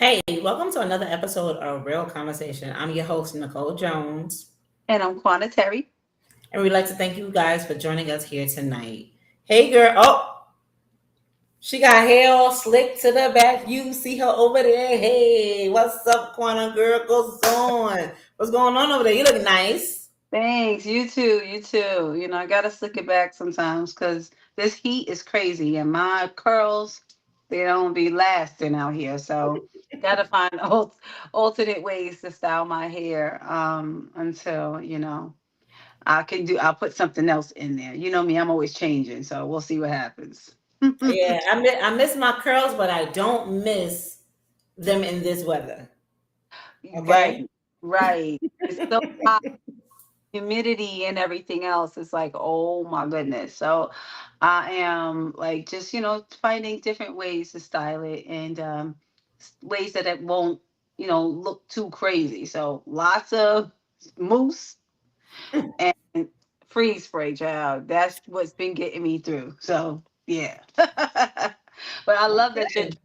Hey, welcome to another episode of Real Conversation. I'm your host, Nicole Jones, And I'm Quanta Terry. and we'd like to thank you guys for joining us here tonight. Hey, girl. Oh, she got hair all slick to the back. You see her over there. Hey, what's up, Quantum girl? Goes on. What's going on over there? You look nice. Thanks. You too. You too. I got to slick it back sometimes because this heat is crazy and my curls, they don't be lasting out here. So, got to find alternate ways to style my hair until, I'll put something else in there. You know me, I'm always changing. So, we'll see what happens. Yeah, I miss my curls, but I don't miss them in this weather. Okay. Right. Right. It's so hot. Humidity and everything else is like, oh my goodness. So I am like just, finding different ways to style it and ways that it won't, look too crazy. So lots of mousse and freeze spray, child. That's what's been getting me through. So yeah. But I love that you're Okay.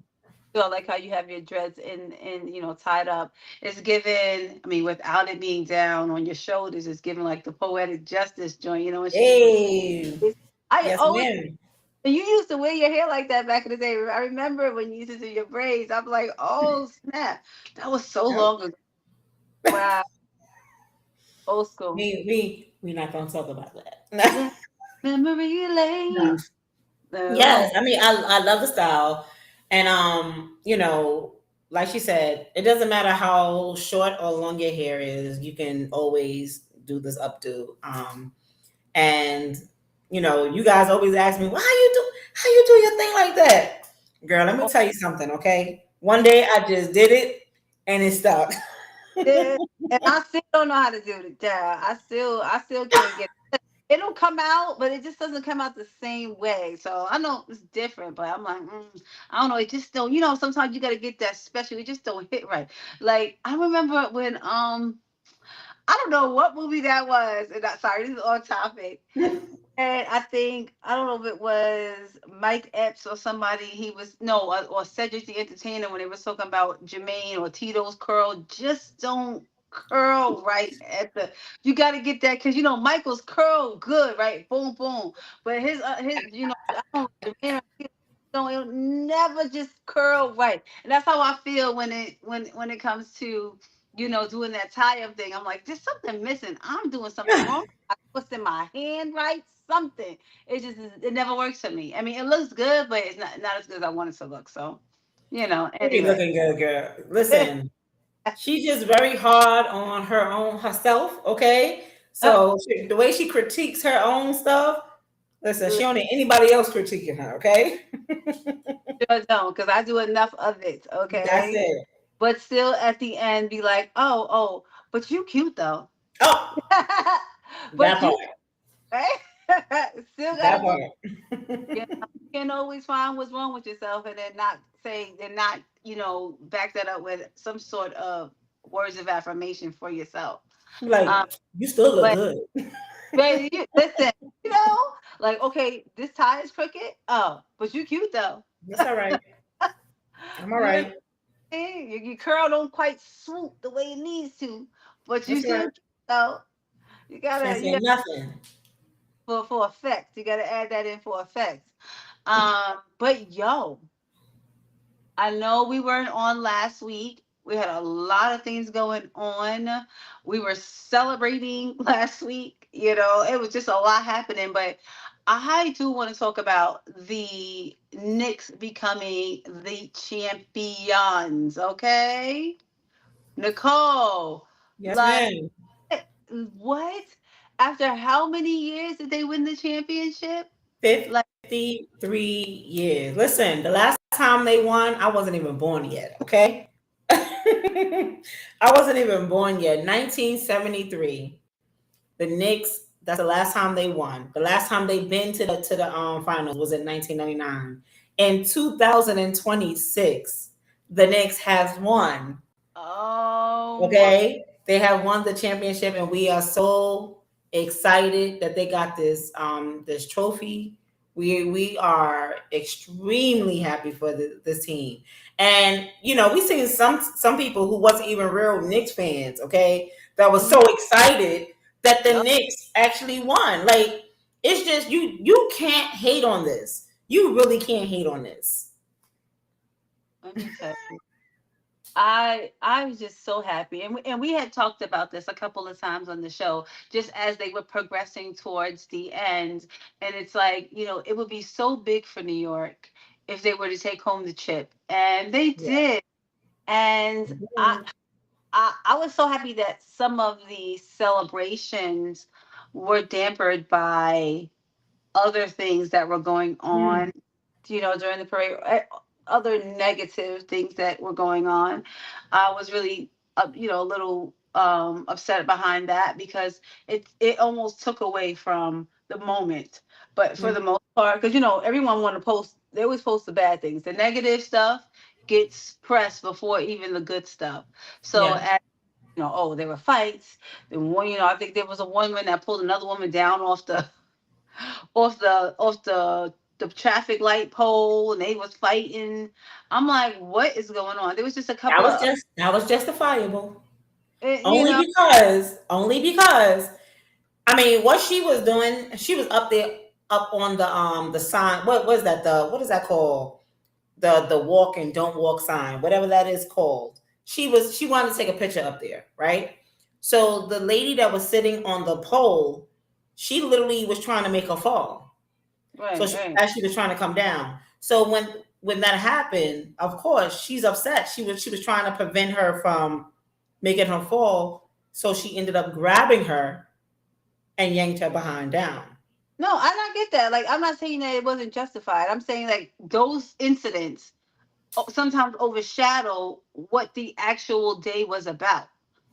I like how you have your dreads in tied up. It's given, I mean, without it being down on your shoulders, it's given like the poetic justice joint, and she just Hey. I Yes, always ma'am. you used to wear your hair like that back in the day. I remember when you used to do your braids. I'm like, oh snap. That was so Yep. long ago. Wow. Old school. We not gonna talk about that. Memory No. lane. Yes, Oh, I mean I love the style, and like she said, it doesn't matter how short or long your hair is, you can always do this updo. And you guys always ask me, why how you do your thing like that, girl? Let me oh, tell you something, okay? One day I just did it, and it stuck. yeah. And I still don't know how to do it, child. I still can't get it'll come out, but it just doesn't come out the same way. So I know it's different, but I'm like, I don't know. It just don't, sometimes you got to get that special. It just don't hit right. Like I remember when, I don't know what movie that was. And sorry, this is on topic. And I think, I don't know if it was Mike Epps or somebody. He was, no, or Cedric the Entertainer when they was talking about Jermaine or Tito's curl. Just don't curl right at the, you got to get that because, Michael's curl good, right? Boom, boom. But I don't, Jermaine or Tito, don't, it'll never just curl right. And that's how I feel when it comes to, doing that tie-up thing. I'm like, there's something missing. I'm doing something wrong. I twisting my hand right, something. It never works for me. I mean, it looks good, but it's not as good as I want it to look. So, You be anyway. looking good, girl. Listen, she's just very hard on her own herself, okay? So the way she critiques her own stuff, listen, she don't need anybody else critiquing her, okay? Sure don't, because I do enough of it, That's okay? it. But still at the end be like, oh, but you cute though. Oh, that But part. you right? Still That gotta look. part. You can't always find what's wrong with yourself and then not say and not, back that up with some sort of words of affirmation for yourself. Um, Like, you still look but good. baby, listen, you know, like okay, this tie is crooked. Oh, but you cute though. That's all right. I'm all You know what right. I'm saying? Your curl don't quite swoop the way it needs to, but you That's all still right. cute though. You Can't gotta you say got nothing. for effect. You gotta add that in for effect. But yo, I know we weren't on last week. We had a lot of things going on. We were celebrating last week. It was just a lot happening. But I do want to talk about the Knicks becoming the champions. Okay, Nicole, Yes, like ma'am. what? After how many years did they win the championship? Like 53 years. Listen, the last time they won, I wasn't even born yet, okay? I wasn't even born yet. 1973. The Knicks, that's the last time they won. The last time they've been to the finals was in 1999. In 2026, the Knicks has won. oh Okay, they have won the championship, and we are so excited that they got this trophy. We are extremely happy for this team, And we seen some people who wasn't even real Knicks fans, okay, that was so Mhm. excited that the Yep. Knicks actually won. Like, it's just you can't hate on this. You really can't hate on this. Let me tell you. I was just so happy, and we had talked about this a couple of times on the show, just as they were progressing towards the end, and it's like, it would be so big for New York if they were to take home the chip, and they Yeah. did. And I was so happy that some of the celebrations were dampered by other things that were going Mm. on, during the parade, other negative things that were going on. I was really, a little upset behind that because it almost took away from the moment. But for the Mm. most part, because everyone want to post, they always post the bad things. The negative stuff gets pressed before even the good stuff. So Yeah. as oh, there were fights. Then one, I think there was a woman that pulled another woman down off the traffic light pole, and they was fighting. I'm like, what is going on? There was just a That couple was of just that was justifiable. eh, you Only know because I mean, what she was doing, she was up there, up on the sign. What was that? What is that called? The walk and don't walk sign, whatever that is called. She wanted to take a picture up there, right? So the lady that was sitting on the pole, she literally was trying to make her fall. So right, right. as she was trying to come down. So when that happened, of course she's upset. She was trying to prevent her from making her fall. So she ended up grabbing her and yanked her behind down. No, I don't get that. Like, I'm not saying that it wasn't justified. I'm saying like those incidents sometimes overshadow what the actual day was about.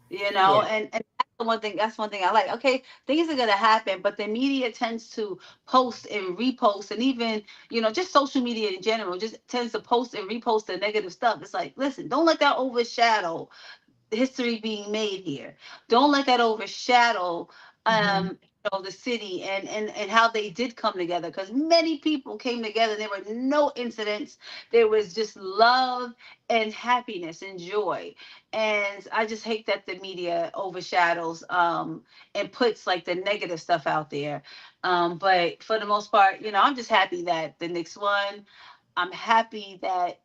Yeah. And that's one thing I like. Okay, things are gonna happen, but the media tends to post and repost, and even just social media in general just tends to post and repost the negative stuff. It's like, listen, don't let that overshadow history being made here. Don't let that overshadow Hmm. the city and how they did come together, because many people came together. There were no incidents. There was just love and happiness and joy. And I just hate that the media overshadows and puts like the negative stuff out there. But for the most part, I'm just happy that the Knicks won. I'm happy that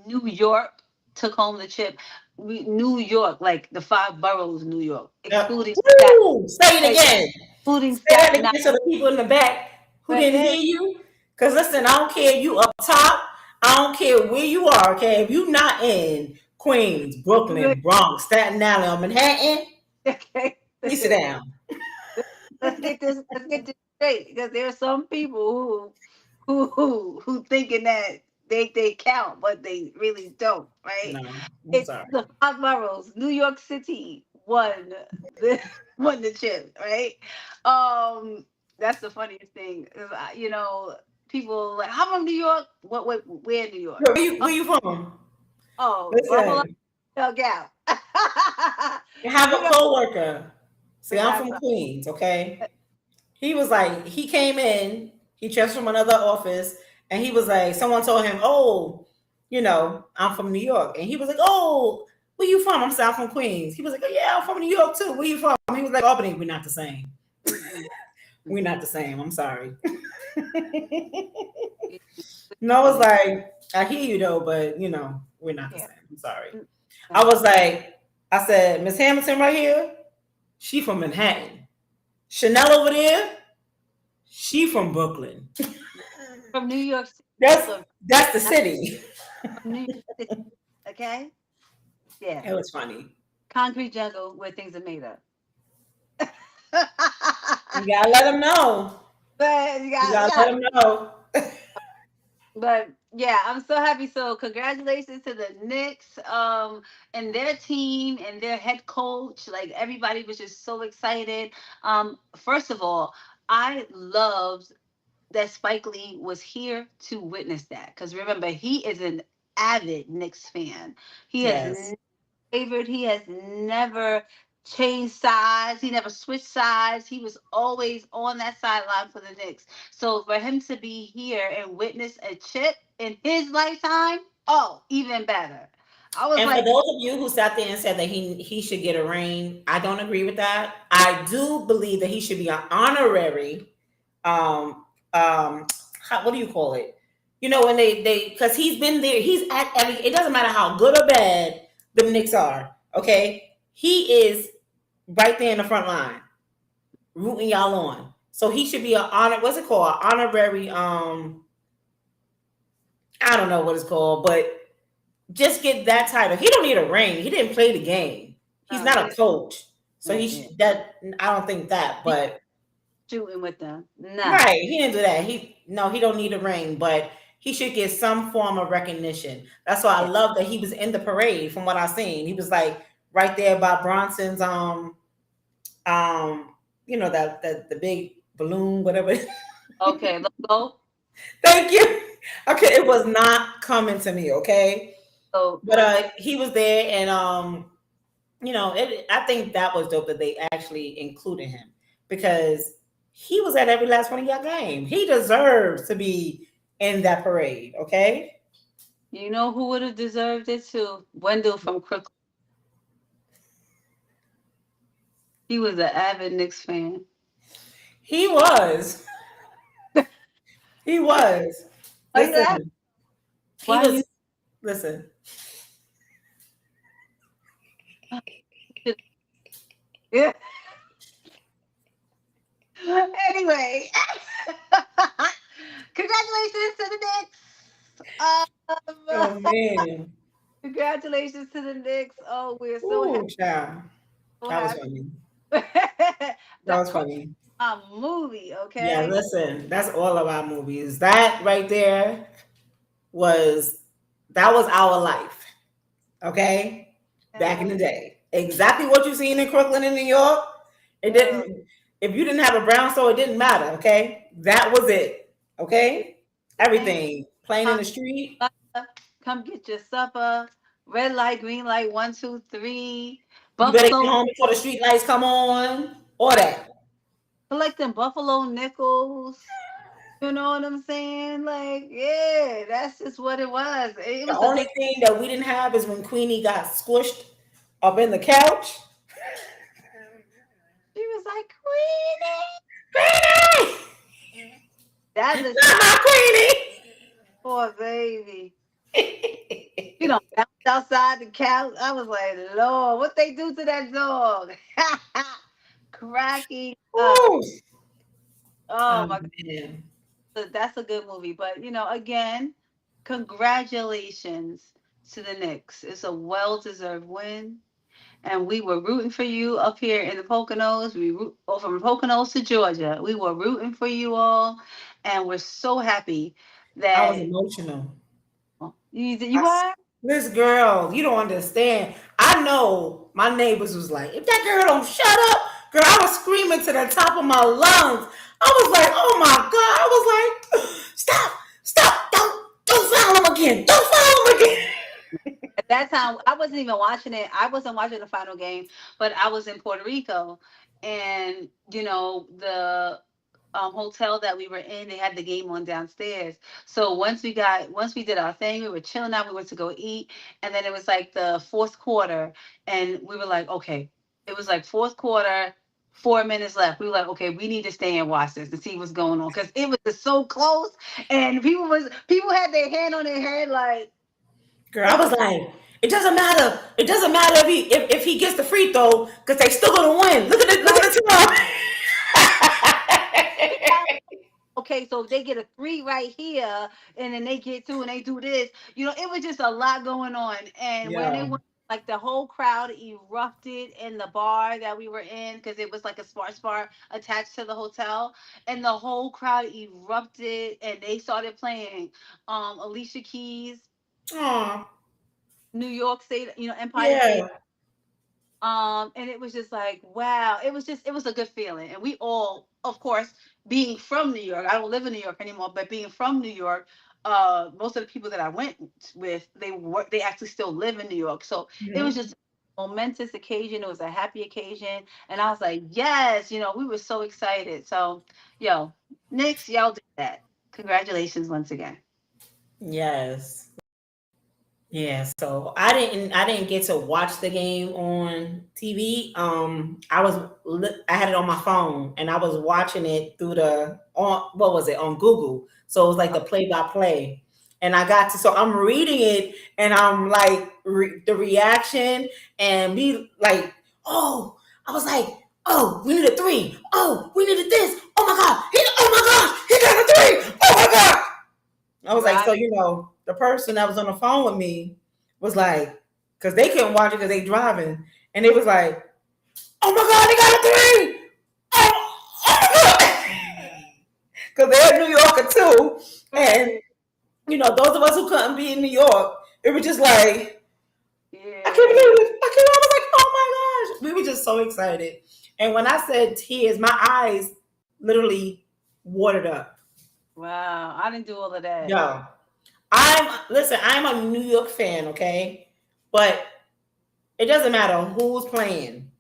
New York took home the chip. New York, like the five boroughs of New York, Woo! Say it again. Excluding Say that Staten again so the people in the back who didn't Island. hear you. Because listen, I don't care if you up top. I don't care where you are, okay? If you not in Queens, Brooklyn, Bronx, Staten Island, or Manhattan, Okay, please sit down. let's get this straight, because there are some people who thinking that they count, but they really don't, right? No, I'm It's sorry. the five boroughs. New York City won the won the chip, right? Um, that's the funniest thing. Is people like, I'm from New York. What? Where in New York? Where you from? Well, hold Listen, on, Gap. I have You a know, coworker. See, I'm that's from Queens, okay? He was like, he came in, he just from another office, and he was like, someone told him, oh, I'm from New York. And he was like, oh, where you from? I'm South from Queens. He was like, oh, yeah, I'm from New York too. Where you from? He was like, Albany, we're not the same. mm-mm, We're not mm-mm. the same. I'm sorry. No, I was like, I hear you though, but we're not the Yeah. same. I'm sorry. Mm, I no. was like, I said, Miss Hamilton right here, she from Manhattan. Chanel over there, she from Brooklyn. From New York City, That's Brooklyn, that's the not city. from New York City. Okay. Yeah. It was funny. Concrete jungle where things are made up. You gotta let them know. But you You got, gotta yeah. let them know. But yeah, I'm so happy. So congratulations to the Knicks, and their team and their head coach. Like, everybody was just so excited. First of all, I loved that Spike Lee was here to witness that. Because remember, he is an avid Knicks fan. He has Yes. favored. He has never changed sides. He never switched sides. He was always on that sideline for the Knicks. So for him to be here and witness a chip in his lifetime, Oh, even better. I was And for like, those of you who sat there and said that he should get a ring, I don't agree with that. I do believe that he should be an honorary, um, what do you call it? You know, when they because he's been there, he's at every. It doesn't matter how good or bad the Knicks are. Okay, he is right there in the front line, rooting y'all on. So he should be an honor. What's it called? An honorary. I don't know what it's called, but just get that title. He don't need a ring. He didn't play the game. He's no, not he a coach, so didn't. Yeah. that. I don't think that, He but shooting with them. Nah. right, he didn't do that. He don't need a ring, but he should get some form of recognition. That's why I Yeah. love that he was in the parade. From what I've seen, he was like right there by Bronson's um that the big balloon, whatever. Okay, let's go. Thank you. Okay, it was not coming to me. Okay, So but he was there, and I think that was dope that they actually included him because he was at every last one of your games. He deserves to be in that parade. Okay, you know who would have deserved it too? Wendell from Crooklyn. He was an avid Knicks fan. he was. He was. Oh yeah. Listen, he Why you? was. Listen. Yeah. Anyway, congratulations to the Knicks. Oh man. Congratulations to the Knicks. Oh, we're so happy. Ooh, child. So That was happy. funny. That That was crime funny. movie, Yeah, okay? listen, that's all of our movies. That right there was that was our life. Okay, back in And the day, exactly what you seen in Crooklyn in New York. It uh, didn't. If you didn't have a brown soul, it didn't matter. Okay, that was it. Okay, and everything playing in uh, the street. come get your supper. Red light, green light, one, two, three. You better Buffalo, get home before the street lights come on. All that. collecting buffalo nickels. You know what I'm saying? Like, yeah, that's just what it was. It The was a only good. thing that we didn't have is when Queenie got squished up in the couch. She was like, Queenie. Queenie, That not listen, my poor baby. Queenie. You know, bounced outside the couch. I was like, Lord, what they do to that dog? Cracking up. Ooh. Oh my Man. God, that's a good movie. But again, congratulations to the Knicks. It's a well-deserved win. And we were rooting for you up here in the Poconos. From Poconos to Georgia. We were rooting for you all, and we're so happy I was that emotional. you are. This girl, you don't understand. I know my neighbors was like, if that girl don't shut up, girl, I was screaming to the top of my lungs. I was like, oh my God. I was like, stop, stop, don't follow him again. Don't follow him again. At that time, I wasn't even watching it. I wasn't watching the final game, but I was in Puerto Rico, and the hotel that we were in, they had the game on downstairs. So once we did our thing, we were chilling out. We went to go eat, and then it was like the fourth quarter, and we were like, okay, it was like fourth quarter. 4 minutes left. We were like, okay, we need to stay and watch this and see what's going on because it was just so close, and people had their hand on their head like Girl, I it was was. like, it doesn't matter. It doesn't matter if he gets the free throw because they still gonna win. Look Like, at the time. okay, so if they get a three right here, and then they get two and they do this, it was just a lot going on. And when it Yeah. went, like the whole crowd erupted in the bar that we were in because it was like a sports bar attached to the hotel, and the whole crowd erupted and they started playing Alicia Keys, Aw. New York State, Empire State. Yeah. And it was just like, wow, it was a good feeling. And we all, of course, being from New York, I don't live in New York anymore, but being from New York, most of the people that I went with, they actually still live in New York. So it was Mhm. just a momentous occasion. It was a happy occasion. And I was like, yes, we were so excited. So, yo, Knicks, y'all did that. Congratulations once again. Yes. Yeah, so I didn't get to watch the game on TV. I had it on my phone and I was watching it through the on what was it on Google. So it was like the play by play, and I got to so I'm reading it and I'm like the reaction and me like I was like we need a three, we needed this, oh my god he got a three, oh my god. I was like, Right. so the person that was on the phone with me was like, because they couldn't watch it because they driving, and it was like, oh my god, they got a three, oh my god, because they're New Yorker too, and Right. those of us who couldn't be in New York, it was just like, I can't Yeah. believe it, I can't. I was like, oh my gosh, we were just so excited, and when I said tears, my eyes literally watered up. Wow. I didn't do all of that. Yo, I'm a New York fan, okay? But it doesn't matter who's playing.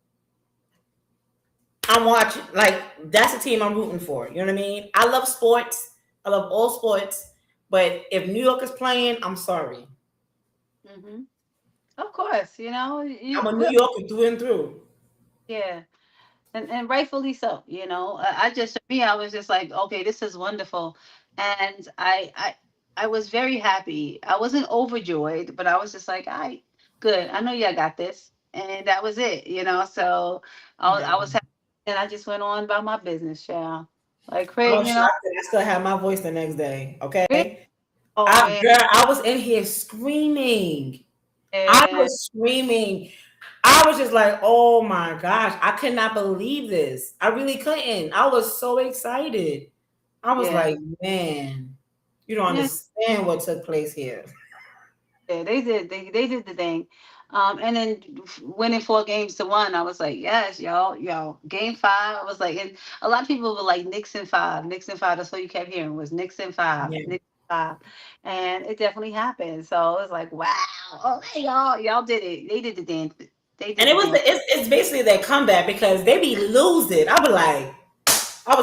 I'm watching like that's the team I'm rooting for. You know what I mean? I love sports. I love all sports. But if New York is playing, I'm sorry. Hmm. Of course, I'm a New Yorker through and through. yeah. And rightfully so. I just, for me, I was just like, okay, this is wonderful. And I was very happy. I wasn't overjoyed, but I was just like, all right, good. I know y'all got this. And that was it. So I Yeah. was happy, and I just went on about my business, child. Like I Craig, was shocked that I still had my voice the next day. really? Okay. Oh man. I was in here screaming. I Yeah, was screaming. I was just like, oh my gosh, I could not believe this. I really couldn't. I was so excited. I was yeah. like, man, you don't Yeah. understand what took place here. Yeah, they did. They did the thing. And then winning 4 games to 1, I was like, yes, y'all. Game 5, I was like, and a lot of people were like Nixon 5, Nixon 5. That's what you kept hearing was Nixon 5, Yeah. Nixon 5, and it definitely happened. So it was like, wow, okay, y'all did it. They did the dance. They And did the dance. it's basically their comeback because they be losing. I was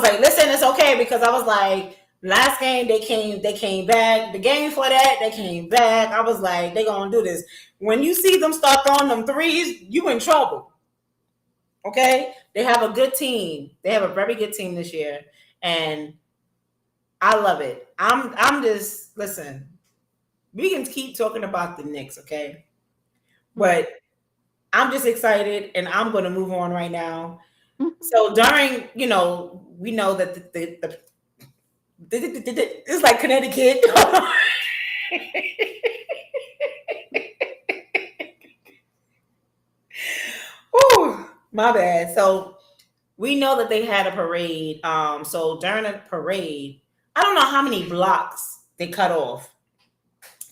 like, listen, it's okay because I was like, last game they came back. The game for that they came back. I was like, they gonna do this. When you see them start throwing them threes, you in trouble. Okay, they have a good team. They have a very good team this year, and I love it. I'm just listen. We can keep talking about the Knicks, okay? But I'm just excited, and I'm going to move on right now. So during, we know that it's like Connecticut. Ooh, my bad. So we know that they had a parade. So during the parade, I don't know how many blocks they cut off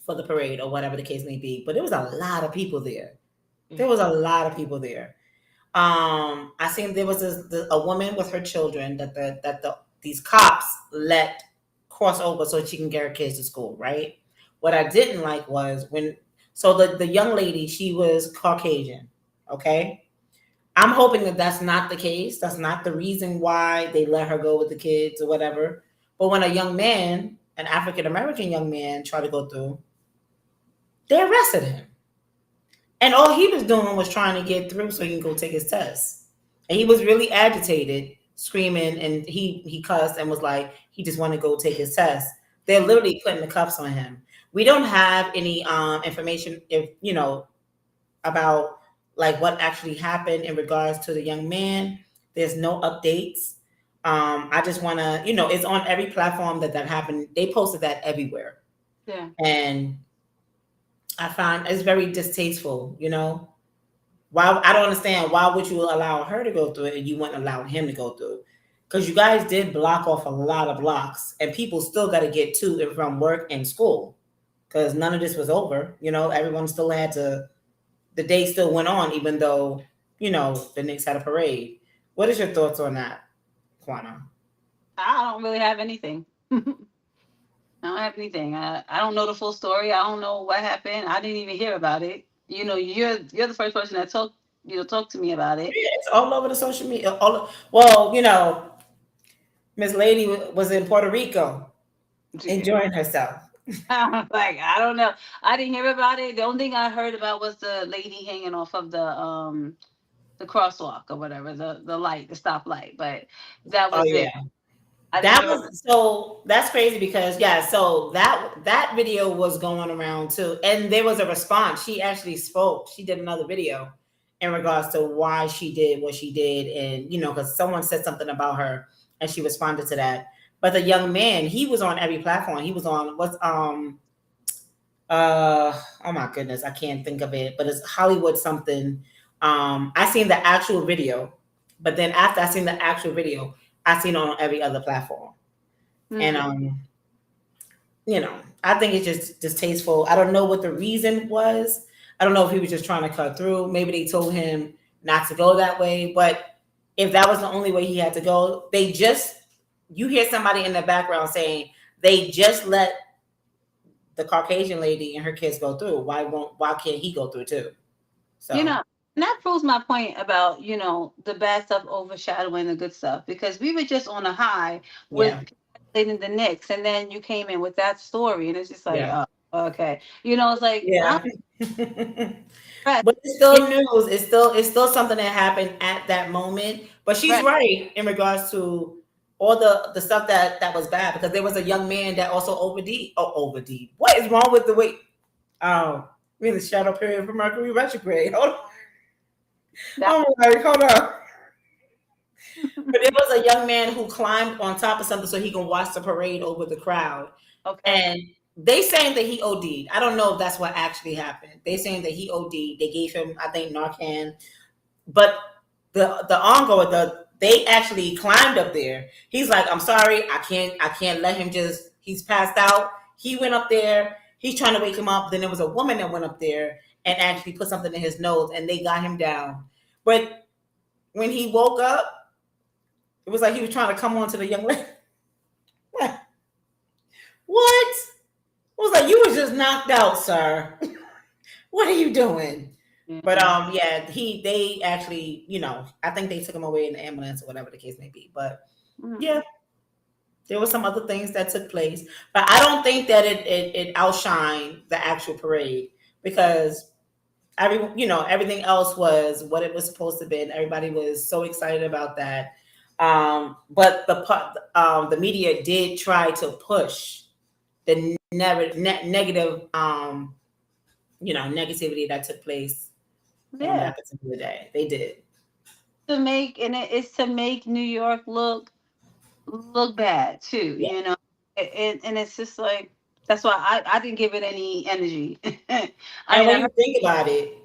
for the parade or whatever the case may be, but there was a lot of people there. There was a lot of people there. I seen there was a woman with her children that these cops let cross over so she can get her kids to school. Right. What I didn't like was the young lady, she was Caucasian. Okay. I'm hoping that that's not the case. That's not the reason why they let her go with the kids or whatever. But when a young man, an African American young man, tried to go through, they arrested him. And all he was doing was trying to get through so he can go take his test. And he was really agitated, screaming, and he cussed and was like, he just wanted to go take his test. They're literally putting the cuffs on him. We don't have any information if about like what actually happened in regards to the young man. There's no updates. I just want to, it's on every platform that happened. They posted that everywhere, Yeah. and I find it's very distasteful. Why I don't understand why would you allow her to go through it and you wouldn't allow him to go through? Because you guys did block off a lot of blocks, and people still got to get to and from work and school because none of this was over. Everyone still had to. The day still went on, even though the Knicks had a parade. What is your thoughts on that, Quana? I don't really have anything. I don't have anything. I don't know the full story. I don't know what happened. I didn't even hear about it. You're the first person that talked to me about it. Yeah, it's all over the social media. Well, Miss Lady was in Puerto Rico enjoying herself. Like, I don't know. I didn't hear about it. The only thing I heard about was the lady hanging off of the crosswalk or whatever, the light, the stoplight. But that Oh was yeah. it. I didn't That hear about. was so that's crazy because yeah, so that video was going around too. And there was a response. She actually spoke. She did another video in regards to why she did what she did. And because someone said something about her and she responded to that. But the young man, he was on every platform. He was on what's oh my goodness, I can't think of it, but it's Hollywood something. I seen the actual video, but then after I seen the actual video, I seen it on every other platform. And Mm, I think it's just distasteful. I don't know what the reason was. I don't know if he was just trying to cut through. Maybe they told him not to go that way. But if that was the only way he had to go, you hear somebody in the background saying they just let the Caucasian lady and her kids go through. Why can't he go through too? you So know, and that proves my point about the bad stuff overshadowing the good stuff, because we were just on a high with yeah, congratulating the Knicks, and then you came in with that story, and it's just like, yeah, oh, okay, it's like I'm yeah. impressed. But it's Yeah, still news. It's still something that happened at that moment. But she's right. right in regards to all the stuff that was bad because there was a young man that also OD'd. Oh, OD'd. What is wrong with the weight? Oh, we're in the shadow period for Mercury retrograde. Hold on. That Oh my, hold on. But there was a young man who climbed on top of something so he can watch the parade over the crowd. okay. And they saying that he OD'd. I don't know if that's what actually happened. They saying that he OD'd. They gave him, I think, Narcan. But the ongoing, they actually climbed up there. He's like, I'm sorry, I can't let him just. He's passed out. He went up there. He's trying to wake him up. Then there was a woman that went up there and actually put something in his nose, and they got him down. But when he woke up, it was like he was trying to come on to the young lady. What? It was like you was just knocked out, sir. What are you doing? But Yeah. yeah, they actually, I think they took him away in the ambulance or whatever the case may be. But yeah, Mm. there were some other things that took place. But I don't think that it outshined the actual parade because everything else was what it was supposed to be. And everybody was so excited about that. But the media did try to push the negative negativity that took place on Yeah. that particular day. They did. It's to make New York look bad too, Yeah. and it's just like that's why I didn't give it any energy. I And mean, when I you heard, think about it,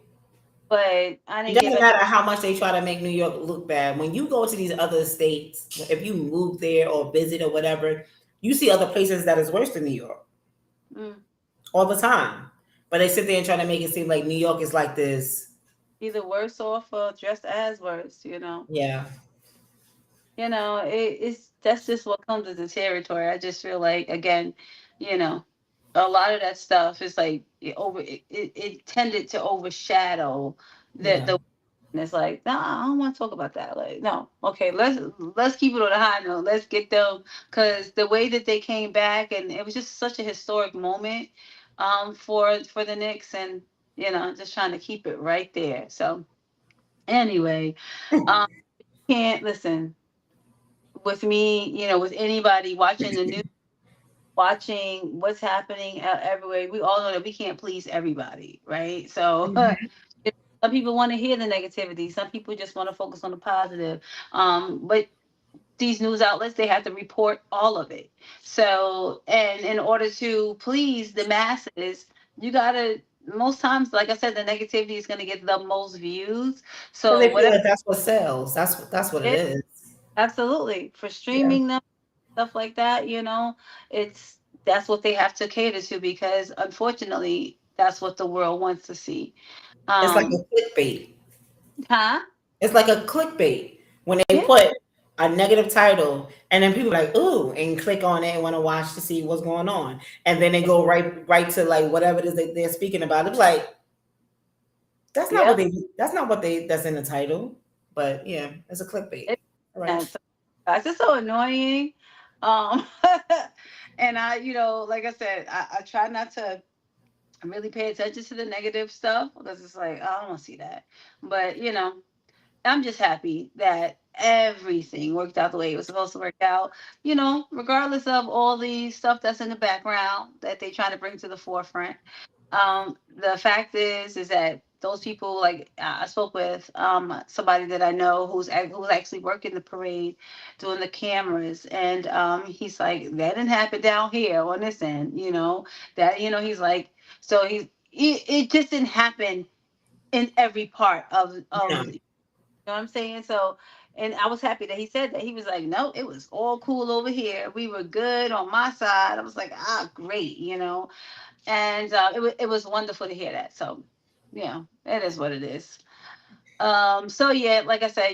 but I it didn't give doesn't it. matter how much they try to make New York look bad. When you go to these other states, if you move there or visit or whatever, you see other places that is worse than New York Mm, all the time. But they sit there and try to make it seem like New York is like this. either worse off or just as worse. Yeah. It's that's just what comes with the territory. I just feel like, again, you know, a lot of that stuff is like it tended to overshadow the Yeah. and it's like, nah, I don't want to talk about that. Like, no, okay, let's keep it on a high note. Let's get them, because the way that they came back, and it was just such a historic moment, for the Knicks, and just trying to keep it right there. So anyway, um, can't listen with me, with anybody watching the news, watching what's happening everywhere. We all know that we can't please everybody, right? So Mhm. some people want to hear the negativity. Some people just want to focus on the positive. But these news outlets, they have to report all of it. So, and in order to please the masses, you gotta. Most times, like I said, the negativity is going to get the most views. Because So they feel whatever that that's what sells. That's what it it is, is. absolutely, for Yeah. streaming them, stuff like that, it's that's what they have to cater to, because unfortunately, that's what the world wants to see. It's like Um, a clickbait. huh? It's like a clickbait when they Yeah, put a negative title and then people are like, ooh, and click on it and want to watch to see what's going on. And then they go right to like whatever it is that they're speaking about. It's like yeah. that's not what they that's in the title. But yeah, it's a clickbait. It, All right. and so, it's just so annoying. Um, and I, like I said, I try not to really pay attention to the negative stuff because it's like, I don't want to see that. But, I'm just happy that everything worked out the way it was supposed to work out, regardless of all the stuff that's in the background that they try to bring to the forefront. The fact is that those people, like I spoke with somebody that I know who's actually working the parade, doing the cameras, and he's like, that didn't happen down here on this end, that he's like, so it just didn't happen in every part of No, know what I'm saying? So, and I was happy that he said that. He was like, no, it was all cool over here. We were good on my side. I was like, great, and it was wonderful to hear that. So, yeah, it is what it is. So yeah, like I said,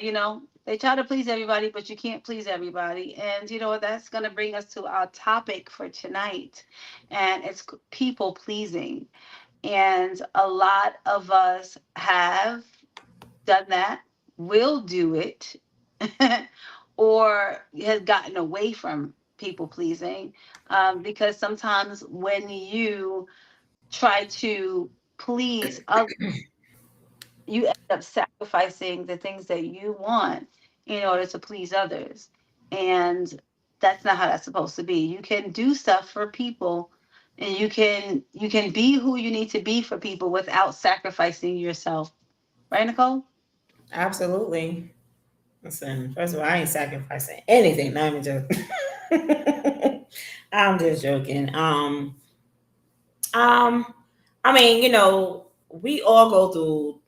they try to please everybody, but you can't please everybody. And you know what? That's gonna bring us to our topic for tonight, and it's people pleasing. And a lot of us have done that, will do it, or has gotten away from people pleasing, because sometimes when you try to please others, you end up sacrificing the things that you want in order to please others. And that's not how that's supposed to be. You can do stuff for people, and you can be who you need to be for people without sacrificing yourself. Right, Nicole? absolutely. Listen, first of all, I ain't sacrificing anything. No, I'm joking. I'm just joking. Um, I mean, we all go through,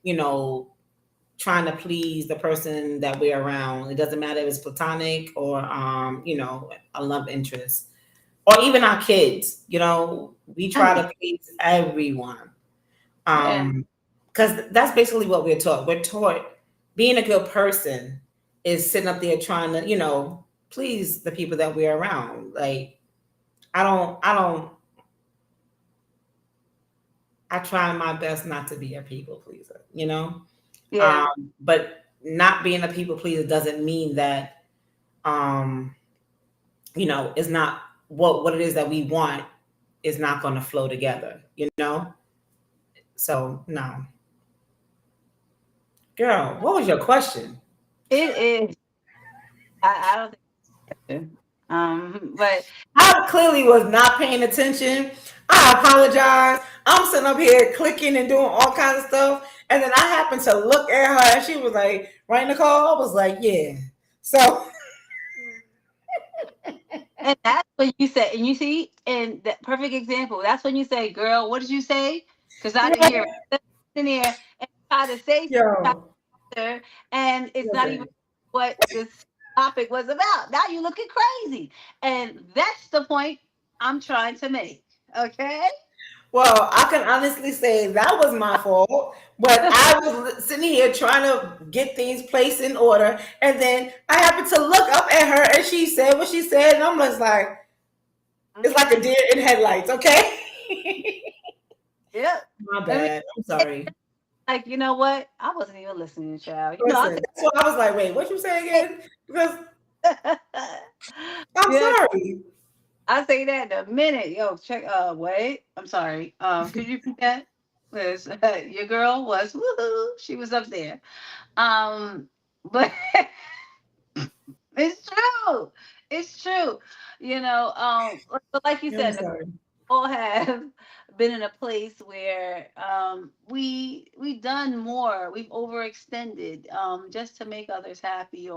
trying to please the person that we're around. It doesn't matter if it's platonic or, a love interest, or even our kids. We try to please everyone. Yeah. Because that's basically what we're taught. We're taught being a good person is sitting up there trying to, please the people that we're around. Like, I don't, I try my best not to be a people pleaser. Yeah. But not being a people pleaser doesn't mean that, um, it's not what it is that we want is not going to flow together. So, no. Girl, what was your question? It is. I don't think so. But I clearly was not paying attention. I apologize. I'm sitting up here clicking and doing all kinds of stuff. And then I happened to look at her and she was like, right, Nicole? I was like, yeah. So, and that's when you say, and you see, and that perfect example. That's when you say, "Girl, what did you say?" Because I didn't hear right? it. In there and try to say Yo, something, and it's not even listen. what this topic was about. Now you're looking crazy, and that's the point I'm trying to make. Okay. Well, I can honestly say that was my fault, but I was sitting here trying to get things placed in order, and then I happened to look up at her, and she said what she said, and I'm just like, it's like a Mhm. deer in headlights. Okay, Yeah. my I mean, bad. I'm it's sorry. like, you know what? I wasn't even listening, child. I Listen, that's why I was like, wait, what you say say, again? Because I'm yeah, sorry. I say that in a minute. Yo, check. Wait. I'm sorry. Could you repeat that? Was your girl was woohoo? She was up there. But it's true. It's true. But like you I'm said, sorry. all have been in a place where we done more, we've overextended, just to make others happy,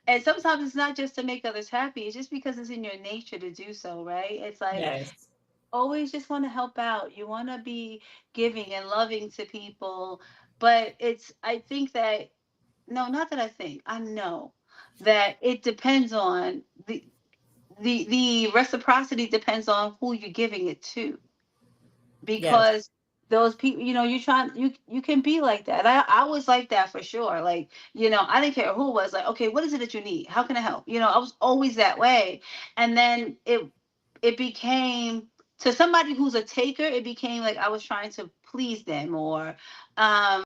and sometimes it's not just to make others happy, it's just because it's in your nature to do so, right? It's like Yes, always just want to help out, you want to be giving and loving to people, but I think that, no, not that I think, I know that it depends on the reciprocity depends on who you're giving it to, yes, because those people, you trying, you can be like that. I was like that for sure. Like, I didn't care who it was. Like, okay, what is it that you need? How can I help? I was always that way. And then it became, to somebody who's a taker, it became like I was trying to please them, um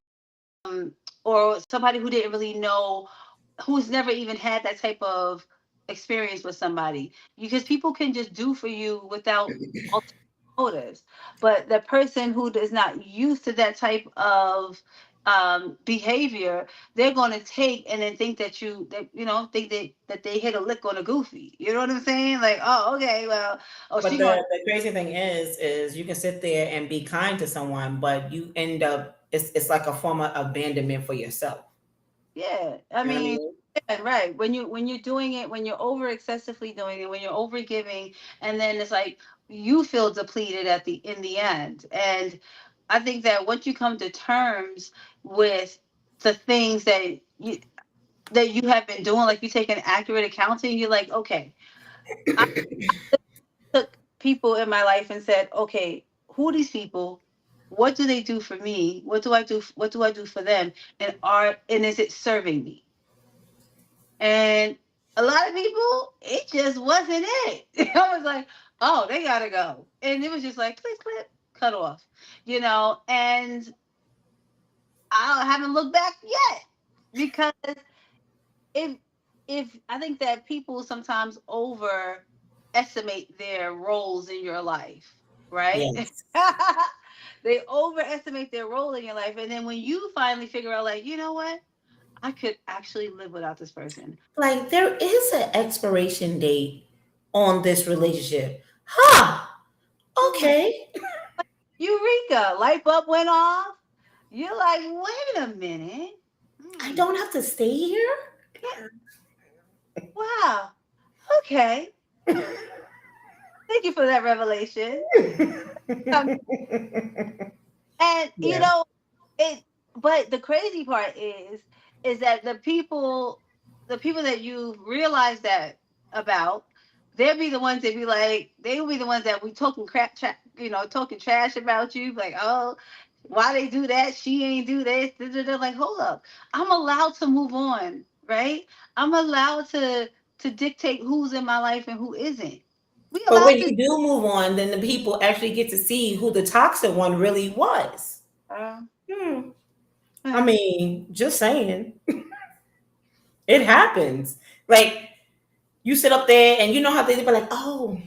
or somebody who didn't really know, who's never even had that type of experience with somebody, because people can just do for you without ulterior motives. But the person who is not used to that type of behavior, they're going to take and then think that think that they hit a lick on a goofy. You know what I'm saying? Like, oh, okay, well, oh, But she going to, the crazy thing is you can sit there and be kind to someone, but you end up it's like a form of abandonment for yourself. yeah. I You know what I mean, mean? yeah, right. When you're doing it, when you're over excessively doing it, when you're over giving, and then it's like you feel depleted at the in the end. And I think that once you come to terms with the things that you have been doing, like you take an accurate accounting, you're like, okay, I took people in my life and said, okay, who are these people? What do they do for me? What do I do? What do I do for them? And is it serving me? And a lot of people, it just wasn't it. I was like, oh, they gotta go. And it was just like click, click, cut off, and I haven't looked back yet. Because if I think that people sometimes overestimate their roles in your life, right? Yes. They overestimate their role in your life. And then when you finally figure out, like, you know what? I could actually live without this person. Like there is an expiration date on this relationship. Huh. Hmm. Okay. Eureka, light bulb went off. You're like, wait a minute. I Hmm. don't have to stay here. Yeah, wow. Okay. Thank you for that revelation. Um, and Yeah. it. But the crazy part is that the people that you realize that about, they'll be the ones that be like, they will be the ones that we talking talking trash about you. Like, oh, why they do that? She ain't do this. They're like, hold up, I'm allowed to move on, right? I'm allowed to dictate who's in my life and who isn't. We But when allowed you do move on, then the people actually get to see who the toxic one really was. Hmm. I to. mean, just saying, it happens. Like you sit up there and you know how they be like, oh,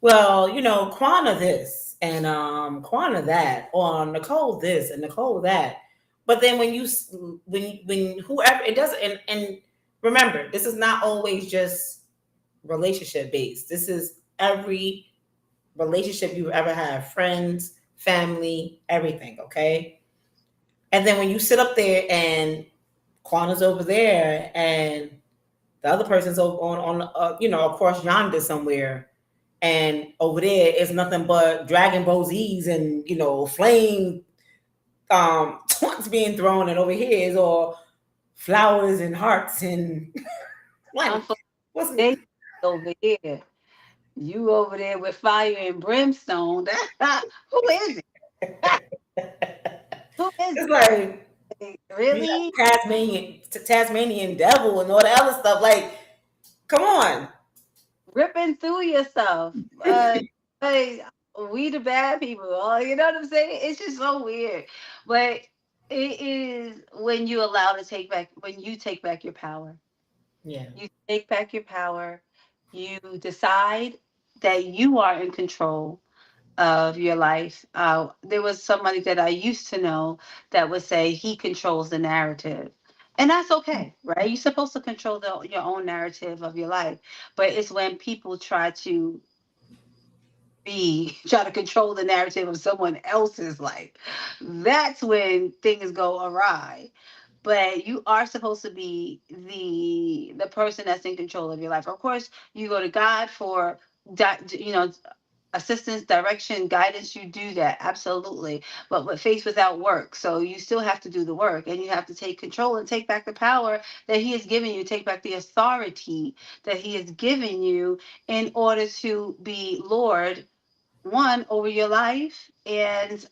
well, Quana this and Quana that, or Nicole this and Nicole that. But then when whoever it doesn't, and remember, this is not always just relationship based. This is every relationship you've ever had, friends, family, everything. Okay, and then when you sit up there and Quana's over there and the other person's over on across yonder somewhere, and over there is nothing but Dragon Ball Z's and flame taunts being thrown, and over here is all flowers and hearts and I'm like for what's they over here. You over there with fire and brimstone. Who is it? Who is it's like it? you Really? got Tasmanian devil and all the other stuff. Like, come on. Ripping through yourself. Hey, we the bad people. You know what I'm saying? It's just so weird. But it is when you allow to take back when you take back your power. Yeah. You take back your power. You decide that you are in control of your life. There was somebody that I used to know that would say he controls the narrative. And that's okay, right? You're supposed to control your own narrative of your life. But it's when people try to control the narrative of someone else's life. That's when things go awry. But you are supposed to be the person that's in control of your life. Of course, you go to God for assistance, direction, guidance. You do that, absolutely. But with faith without work, so you still have to do the work, and you have to take control and take back the power that He has given you. Take back the authority that He has given you in order to be Lord one over your life, and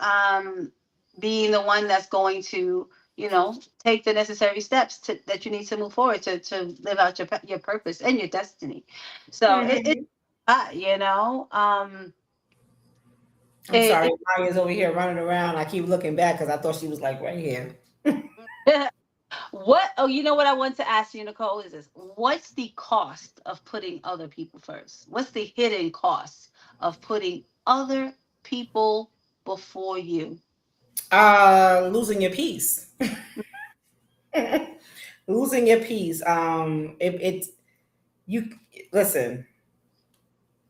being the one that's going to take the necessary steps that you need to move forward to live out your purpose and your destiny. So it Mhm. you know I'm it, sorry, Maya's over here running around. I keep looking back because I thought she was like right here. it What? Oh, you know what I want to ask you, Nicole, is this: what's the cost of putting other people first? What's the hidden cost of putting other people before you? Losing your peace. Losing your peace. It you listen.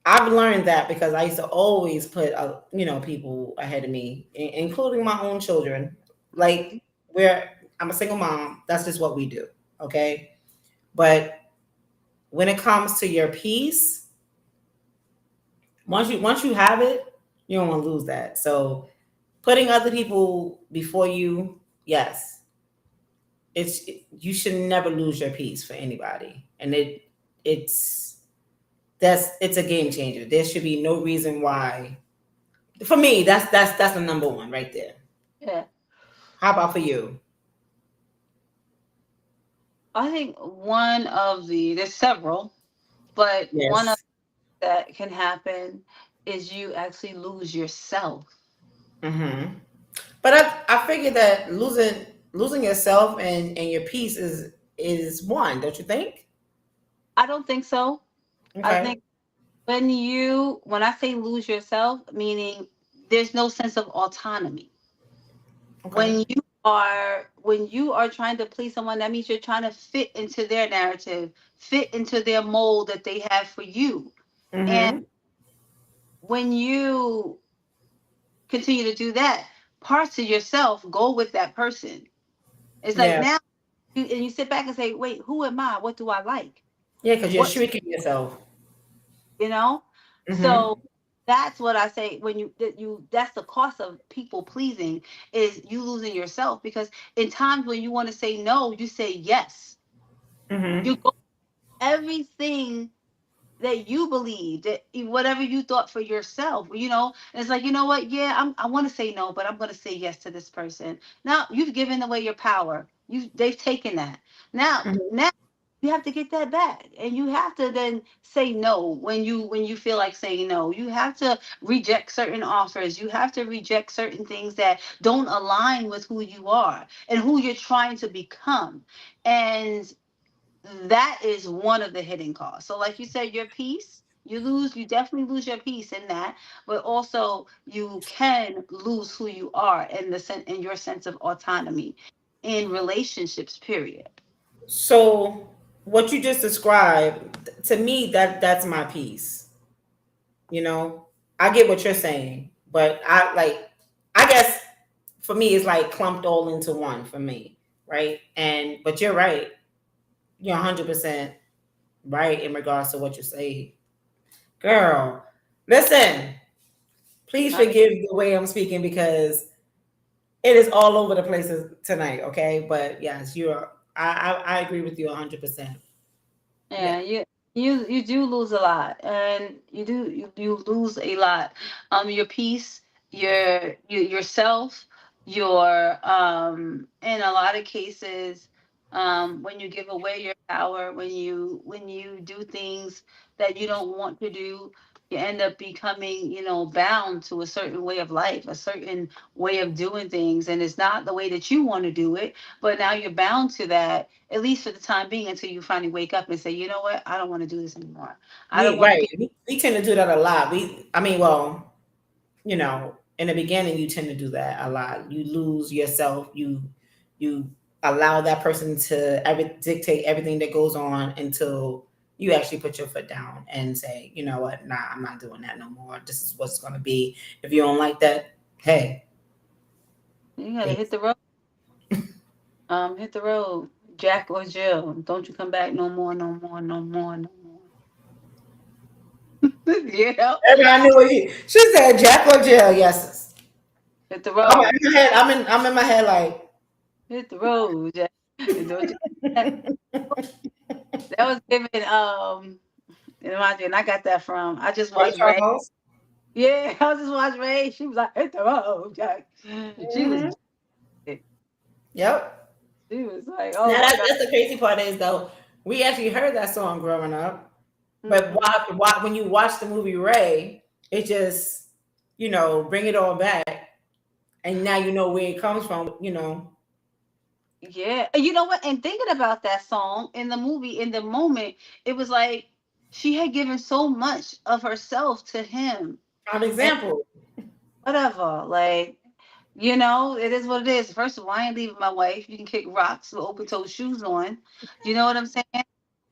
I've learned that because I used to always put, people ahead of me, including my own children. Like, where I'm a single mom, that's just what we do. Okay, but when it comes to your peace, once you have it, you don't want to lose that. So putting other people before you, yes, you should never lose your peace for anybody, and it's it's a game changer. There should be no reason why. For me, that's the number one right there. Yeah, How about for you? I think one of there's several, but one of Yes. that can happen is you actually lose yourself. Hmm. But I figure that losing yourself and your peace is one, don't you think? I don't think so. I Okay. think when I say lose yourself, meaning there's no sense of autonomy. Okay. When you are trying to please someone, that means you're trying to fit into their narrative, fit into their mold that they have for you. And Hmm. when you continue to do that, parts of yourself go with that person. It's like Yeah. now you sit back and say, wait, who am I? What do I like? Yeah, because you're What shrinking yourself. you know? Hmm. So that's what I say when that's the cost of people pleasing is you losing yourself, because in times when you want to say no, you say yes. Hmm. You go everything that you believe, that whatever you thought for yourself, and it's like, you know what, yeah, I want to say no, but I'm going to say yes to this person. Now you've given away your power. They've taken that. Now you have to get that back, and you have to then say no when you feel like saying no. You have to reject certain offers. You have to reject certain things that don't align with who you are and who you're trying to become. And that is one of the hidden costs. So, like you said, your peace, you definitely lose your peace in that, but also you can lose who you are in your sense of autonomy in relationships, period. So what you just described, to me, that's my piece. You know, I get what you're saying, but I guess for me, it's like clumped all into one for me, right? And but you're right. You're 100% right in regards to what you say, girl. Listen, please Not forgive the way I'm speaking because it is all over the places tonight. Okay, but yes, I agree with you 100%. Yeah. Yeah, you do lose a lot, and you lose a lot. Your peace, yourself, your in a lot of cases, when you give away your power, when you do things that you don't want to do, you end up becoming, bound to a certain way of life, a certain way of doing things, and it's not the way that you want to do it, but now you're bound to that, at least for the time being, until you finally wake up and say, you know what, I don't want to do this anymore. I don't We want right. people. We tend to do that a lot. I mean, well, in the beginning, you tend to do that a lot. You lose yourself. You allow that person to dictate everything that goes on until you actually put your foot down and say, you know what, nah, I'm not doing that no more. This is what's going to be. If you don't like that, hey, You gotta hit peace. the road. Hit the road. Jack or Jill. Don't you come back no more, no more, no more, no more. you know? Everybody knew what she said. Jack or Jill? Yes. Hit the I'm road. in my head. I'm in my head like. Hit the road, Jack. Don't you that was given imagine I got that from I just Ray watched Ray. Charles. Yeah, I just watched Ray. She was like, hit the road, Jack. She was Hmm. Yep. she was like, Now oh my God. that's the crazy part is though we actually heard that song growing up, but Hmm. when you watch the movie Ray, it just bring it all back, and now you know where it comes from. Yeah. And you know what? And thinking about that song in the movie, in the moment, it was like she had given so much of herself to him. Prime And example. whatever. It is what it is. First of all, I ain't leaving my wife. You can kick rocks with open toe shoes on. You know what I'm saying?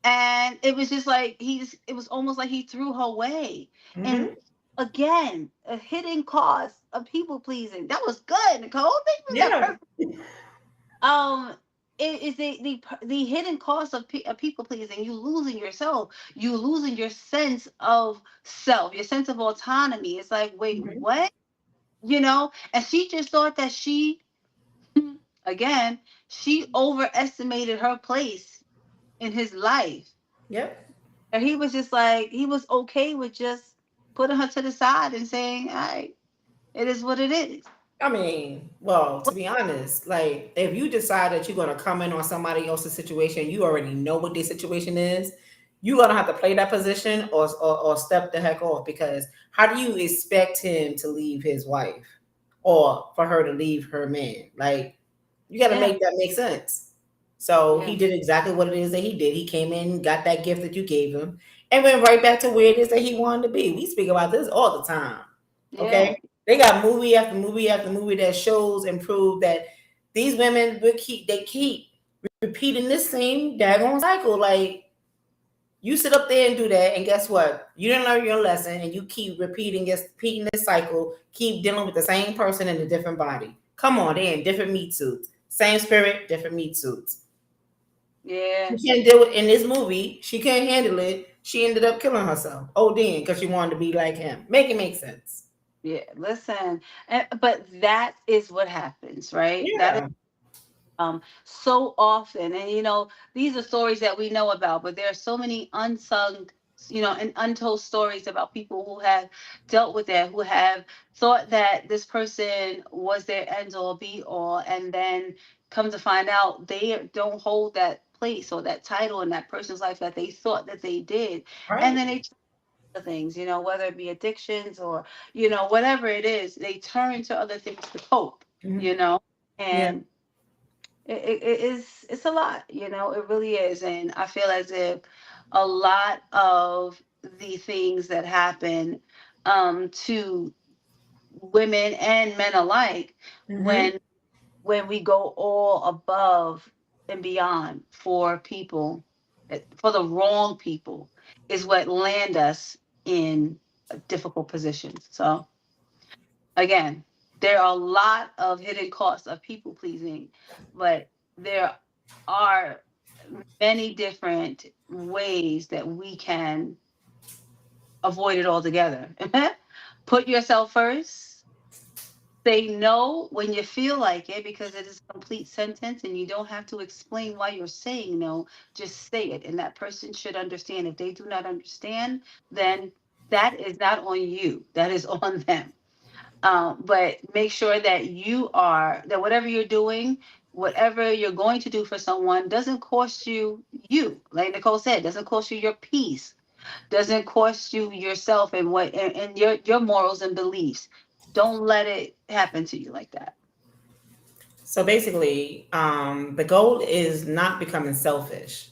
And it was just like it was almost like he threw her away. And Hmm. again, a hidden cost of people pleasing. That was good, Nicole. Thank you for that Yeah. perfect. Um, it is the hidden cost of, of people pleasing. You losing yourself. You losing your sense of self, your sense of autonomy. It's like, wait, Hmm. what? And she just thought that again, she overestimated her place in his life. Yep. And he was just like, he was okay with just putting her to the side and saying, all right, it is what it is. I mean, well, to be honest, like if you decide that you're gonna come in on somebody else's situation, you already know what their situation is. You're gonna have to play that position or step the heck off because how do you expect him to leave his wife or for her to leave her man? Like you got to Yeah, make that make sense. So yeah, he did exactly what it is that he did. He came in, got that gift that you gave him, and went right back to where it is that he wanted to be. We speak about this all the time. yeah, Okay, they got movie after movie after movie that shows and prove that these women will keep repeating this same daggone cycle. Like you sit up there and do that, and guess what? You didn't learn your lesson, and you keep repeating this cycle. Keep dealing with the same person in a different body. Come on, they in different meat suits, same spirit, different meat suits. yeah, She can't deal with in this movie. She can't handle it. She ended up killing herself. Oh, then because she wanted to be like him. Make it make sense. yeah. Listen, but that is what happens, right? That is Yeah. so often. And these are stories that we know about, but there are so many unsung, and untold stories about people who have dealt with that, who have thought that this person was their end all be all, and then come to find out they don't hold that place or that title in that person's life that they thought that they did. And Right. then they other things, whether it be addictions or, whatever it is, they turn to other things to cope, Mhm. you know, Yeah. and it's a lot, it really is. And I feel as if a lot of the things that happen to women and men alike Hmm. when we go all above and beyond for people, for the wrong people, is what land us in difficult positions. So again, there are a lot of hidden costs of people pleasing, but there are many different ways that we can avoid it altogether. Put yourself first. Say no when you feel like it because it is a complete sentence and you don't have to explain why you're saying no. Just say it, and that person should understand. If they do not understand, then that is not on you, that is on them. But make sure that whatever you're doing, whatever you're going to do for someone doesn't cost you. Like Nicole said, doesn't cost you your peace, doesn't cost you yourself and your morals and beliefs. Don't let it happen to you like that. So basically, the goal is not becoming selfish.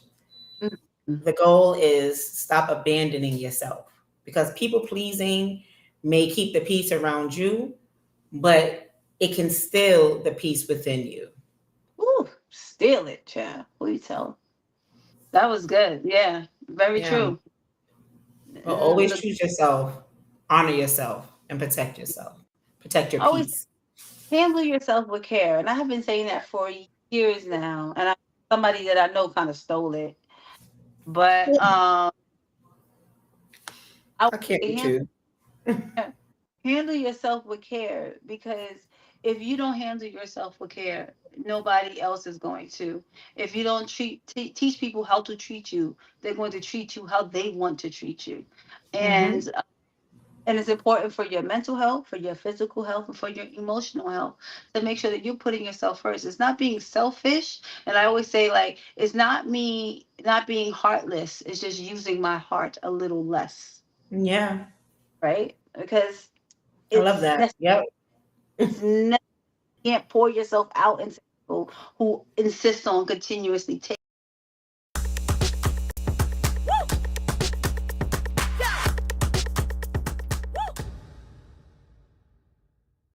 Mhm. The goal is stop abandoning yourself because people pleasing may keep the peace around you, but it can steal the peace within you. Ooh, steal it, child. Who you tell? That was good. Yeah, very Yeah. true. But always Look, choose yourself, honor yourself, and protect yourself. Protect your always peace. handle yourself with care. And I have been saying that for years now. And somebody that I know kind of stole it. But I would I can't say with you. handle yourself with care, because if you don't handle yourself with care, nobody else is going to. If you don't teach people how to treat you, they're going to treat you how they want to treat you. Hmm. And it's important for your mental health, for your physical health, and for your emotional health to make sure that you're putting yourself first. It's not being selfish. And I always say, like, it's not me not being heartless. It's just using my heart a little less, Yeah, right? I love It's that. Yep. it's ne- you can't pour yourself out into. people who insist on continuously